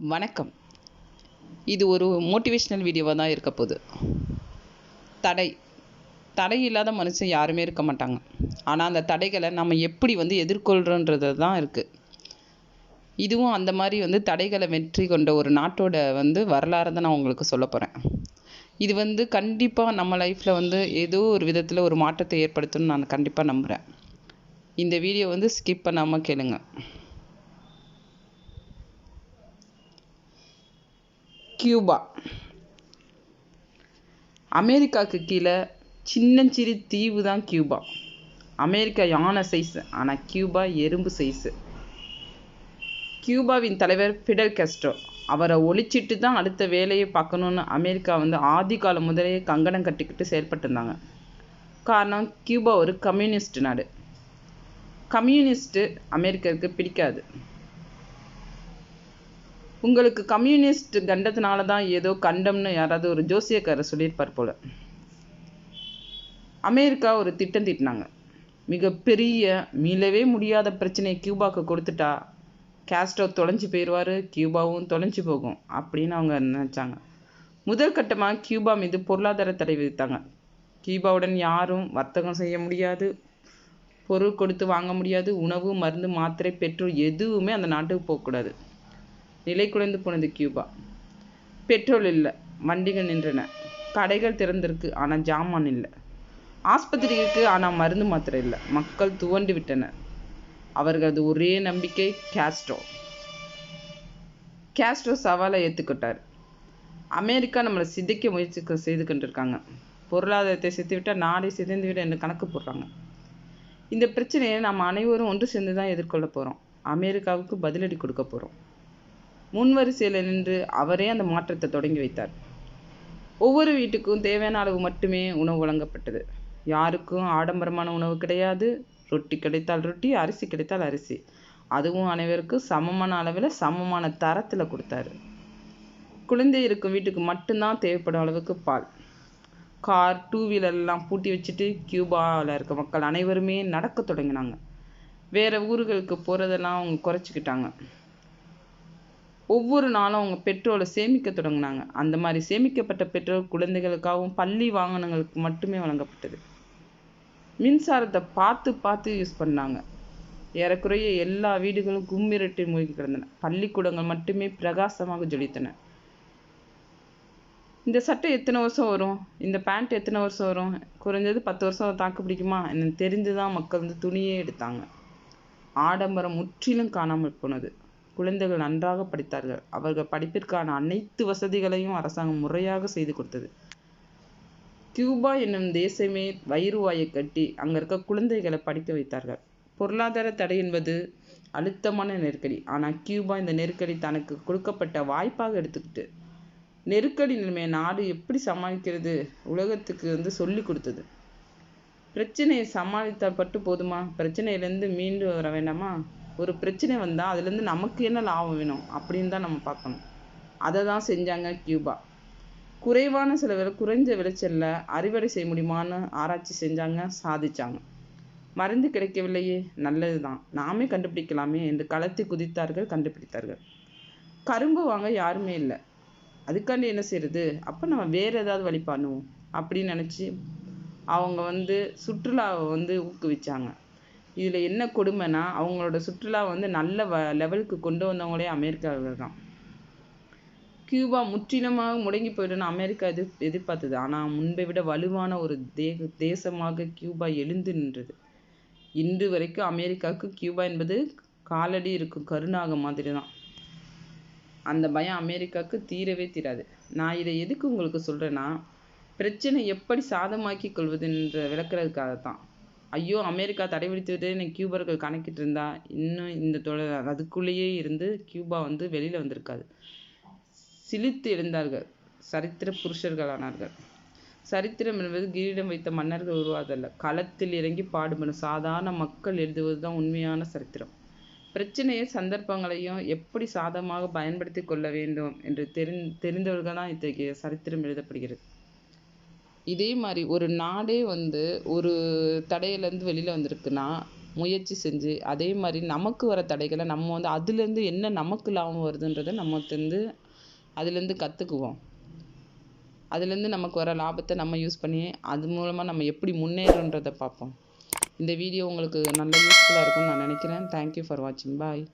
வணக்கம். இது ஒரு மோட்டிவேஷ்னல் வீடியோவாக தான் இருக்க போகுது. தடை இல்லாத மனுஷன் யாருமே இருக்க மாட்டாங்க. ஆனால் அந்த தடைகளை நம்ம எப்படி எதிர்கொள்கிறோன்றது தான் இருக்குது. இதுவும் அந்த மாதிரி தடைகளை வெற்றி கொண்ட ஒரு நாட்டோட வரலாறு தான் நான் உங்களுக்கு சொல்ல போகிறேன். இது கண்டிப்பாக நம்ம லைஃப்பில் ஏதோ ஒரு விதத்தில் ஒரு மாற்றத்தை ஏற்படுத்தணும்னு நான் கண்டிப்பாக நம்புகிறேன். இந்த வீடியோ ஸ்கிப் பண்ணாமல் கேளுங்க. கியூபா அமெரிக்காவுக்கு கீழே சின்னஞ்சிறு தீவு தான் கியூபா. அமெரிக்கா யானை சைஸு, ஆனால் கியூபா எறும்பு சைஸு. கியூபாவின் தலைவர் ஃபிடல் காஸ்ட்ரோ. அவரை ஒழிச்சிட்டு தான் அடுத்த வேலையை பார்க்கணுன்னு அமெரிக்கா ஆதி காலம் முதலே கங்கணம் கட்டிக்கிட்டு செயல்பட்டுருந்தாங்க. காரணம், கியூபா ஒரு கம்யூனிஸ்ட் நாடு. கம்யூனிஸ்ட்டு அமெரிக்கருக்கு பிடிக்காது. உங்களுக்கு கம்யூனிஸ்ட் கண்டதுனால தான் ஏதோ கண்டம்னு யாராவது ஒரு ஜோசியக்காரர் சொல்லியிருப்பார் போல. அமெரிக்கா ஒரு திட்டம் தீட்டினாங்க. மிகப்பெரிய மீளவே முடியாத பிரச்சனையை கியூபாவுக்கு கொடுத்துட்டா காஸ்ட்ரோ தொலைஞ்சு போயிடுவார், கியூபாவும் தொலைஞ்சு போகும் அப்படின்னு அவங்க நினச்சாங்க. முதல் கட்டமாக கியூபா மீது பொருளாதார தடை விதித்தாங்க. கியூபாவுடன் யாரும் வர்த்தகம் செய்ய முடியாது, பொருள் கொடுத்து வாங்க முடியாது, உணவு, மருந்து, மாத்திரை, பெட்ரோல் எதுவுமே அந்த நாட்டுக்கு போகக்கூடாது. நிலை குலைந்து போனது கியூபா. பெட்ரோல் இல்லை, வண்டிகள் நின்றன. கடைகள் திறந்திருக்கு, ஆனால் ஜாமான் இல்லை. ஆஸ்பத்திரி இருக்கு, ஆனால் மருந்து மாத்திரை இல்லை. மக்கள் துவண்டு விட்டனர். அவர்களது ஒரே நம்பிக்கை காஸ்ட்ரோ. காஸ்ட்ரோ சவாலை ஏற்றுக்கிட்டார். அமெரிக்கா நம்மளை சிதைக்க முயற்சி செய்து கொண்டிருக்காங்க. பொருளாதாரத்தை சிதைவிட்டால் நாடை சிதைந்து விட என்று கணக்கு போடுறாங்க. இந்த பிரச்சனையை நாம் அனைவரும் ஒன்று சேர்ந்து தான் எதிர்கொள்ள போகிறோம். அமெரிக்காவுக்கு பதிலடி கொடுக்க போகிறோம். முன்வரிசையில் நின்று அவரே அந்த மாற்றத்தை தொடங்கி வைத்தார். ஒவ்வொரு வீட்டுக்கும் தேவையான அளவு மட்டுமே உணவு வழங்கப்பட்டது. யாருக்கும் ஆடம்பரமான உணவு கிடையாது. ரொட்டி கிடைத்தால் ரொட்டி, அரிசி கிடைத்தால் அரிசி. அதுவும் அனைவருக்கும் சமமான அளவில் சமமான தரத்தில் கொடுத்தாரு. குழந்தை இருக்கும் வீட்டுக்கு மட்டும்தான் தேவைப்படும் அளவுக்கு பால். கார், 2 வீலர்லாம் பூட்டி வச்சுட்டு கியூபாவில் இருக்க மக்கள் அனைவருமே நடக்க தொடங்கினாங்க. வேறு ஊர்களுக்கு போகிறதெல்லாம் அவங்க குறைச்சிக்கிட்டாங்க. ஒவ்வொரு நாளும் அவங்க பெட்ரோலை சேமிக்க தொடங்கினாங்க. அந்த மாதிரி சேமிக்கப்பட்ட பெட்ரோல் குழந்தைகளுக்காகவும் பள்ளி வாகனங்களுக்கு மட்டுமே வழங்கப்பட்டது. மின்சாரத்தை பார்த்து யூஸ் பண்ணாங்க. ஏறக்குறைய எல்லா வீடுகளும் கும்மிரட்டி மூழ்கி கிடந்தன. பள்ளிக்கூடங்கள் மட்டுமே பிரகாசமாக ஜொலித்தன. இந்த சட்டை எத்தனை வருஷம் வரும், இந்த பேண்ட் எத்தனை வருஷம் வரும், குறைஞ்சது 10 வருஷம் தாக்கு பிடிக்குமா என்ன தெரிந்துதான் மக்கள் துணியே எடுத்தாங்க. ஆடம்பரம் முற்றிலும் காணாமல் போனது. குழந்தைகள் நன்றாக படித்தார்கள். அவர்கள் படிப்பிற்கான அனைத்து வசதிகளையும் அரசாங்கம் முறையாக செய்து கொடுத்தது. கியூபா என்னும் தேசமே வயிறுவாயை கட்டி அங்கே இருக்க குழந்தைகளை படிக்க வைத்தார்கள். பொருளாதார தடை என்பது அழுத்தமான நெருக்கடி. ஆனால் கியூபா இந்த நெருக்கடி தனக்கு கொடுக்கப்பட்ட வாய்ப்பாக எடுத்துக்கிட்டு நெருக்கடி நிலைமையை நாடு எப்படி சமாளிக்கிறது உலகத்துக்கு சொல்லி கொடுத்தது. பிரச்சனையை சமாளித்தால் பட்டு போதுமா? பிரச்சனையிலேருந்து மீண்டு வர வேண்டாமா? ஒரு பிரச்சனை வந்தால் அதுலேருந்து நமக்கு என்ன லாபம் வேணும் அப்படின்னு தான் நம்ம பார்க்கணும். அதை தான் செஞ்சாங்க கியூபா. குறைவான செலவில் குறைஞ்ச விளைச்சலில் அறுவடை செய்ய முடியுமான்னு ஆராய்ச்சி செஞ்சாங்க, சாதிச்சாங்க. மருந்து கிடைக்கவில்லையே, நல்லது தான், நாமே கண்டுபிடிக்கலாமே என்று களத்தை குதித்தார்கள், கண்டுபிடித்தார்கள். கரும்பு வாங்க யாருமே இல்லை, அதுக்காண்டி என்ன செய்யறது, அப்போ நம்ம வேறு ஏதாவது வழி பண்ணுவோம் அப்படின்னு நினச்சி அவங்க சுற்றுலாவை ஊக்குவிச்சாங்க. இதில் என்ன கொடுமைனா, அவங்களோட சுற்றுலா நல்ல லெவலுக்கு கொண்டு வந்தவங்களே அமெரிக்காவில் தான். கியூபா முற்றிலுமாக முடங்கி போயிடுன்னு அமெரிக்கா எதிர்பார்த்தது. ஆனால் முன்பை விட வலுவான ஒரு தேசமாக கியூபா எழுந்து நின்றது. இன்று வரைக்கும் அமெரிக்காவுக்கு கியூபா என்பது காலடி இருக்கும் கருநாக மாதிரி தான். அந்த பயம் அமெரிக்காவுக்கு தீரவே தீராது. நான் இதை எதுக்கு உங்களுக்கு சொல்கிறேன்னா, பிரச்சனை எப்படி சாதமாக்கி கொள்வதுன்ற விளக்குறதுக்காக தான். ஐயோ, அமெரிக்கா தடை விதித்துவிட்டு கியூபர்கள் கணக்கிட்டு இருந்தா இன்னும் இந்த தொடர் அதுக்குள்ளேயே இருந்து கியூபா வெளியில் வந்திருக்காது. சிலித்து எழுந்தார்கள், சரித்திர புருஷர்களானார்கள். சரித்திரம் என்பது கிரீடம் வைத்த மன்னர்கள் உருவாதல்ல, களத்தில் இறங்கி பாடுபடும் சாதாரண மக்கள் எழுதுவது தான் உண்மையான சரித்திரம். பிரச்சனையை சந்தர்ப்பங்களையும் எப்படி சாதகமாக பயன்படுத்தி கொள்ள வேண்டும் என்று தெரிந்தவர்கள் தான் இத்தகைய சரித்திரம் எழுதப்படுகிறது. இதே மாதிரி ஒரு நாடே ஒரு தடையிலேருந்து வெளியில் வந்திருக்குன்னா முயற்சி செஞ்சு அதே மாதிரி நமக்கு வர தடைகளை நம்ம வந்து அதுலேருந்து என்ன நமக்கு லாபம் வருதுன்றதை அதுலேருந்து கற்றுக்குவோம். அதுலேருந்து நமக்கு வர லாபத்தை நம்ம யூஸ் பண்ணி அது மூலமாக நம்ம எப்படி முன்னேறோன்றதை பார்ப்போம். இந்த வீடியோ உங்களுக்கு நல்ல யூஸ்ஃபுல்லாக இருக்கும்னு நான் நினைக்கிறேன். தேங்க்யூ ஃபார் வாட்சிங். பாய்.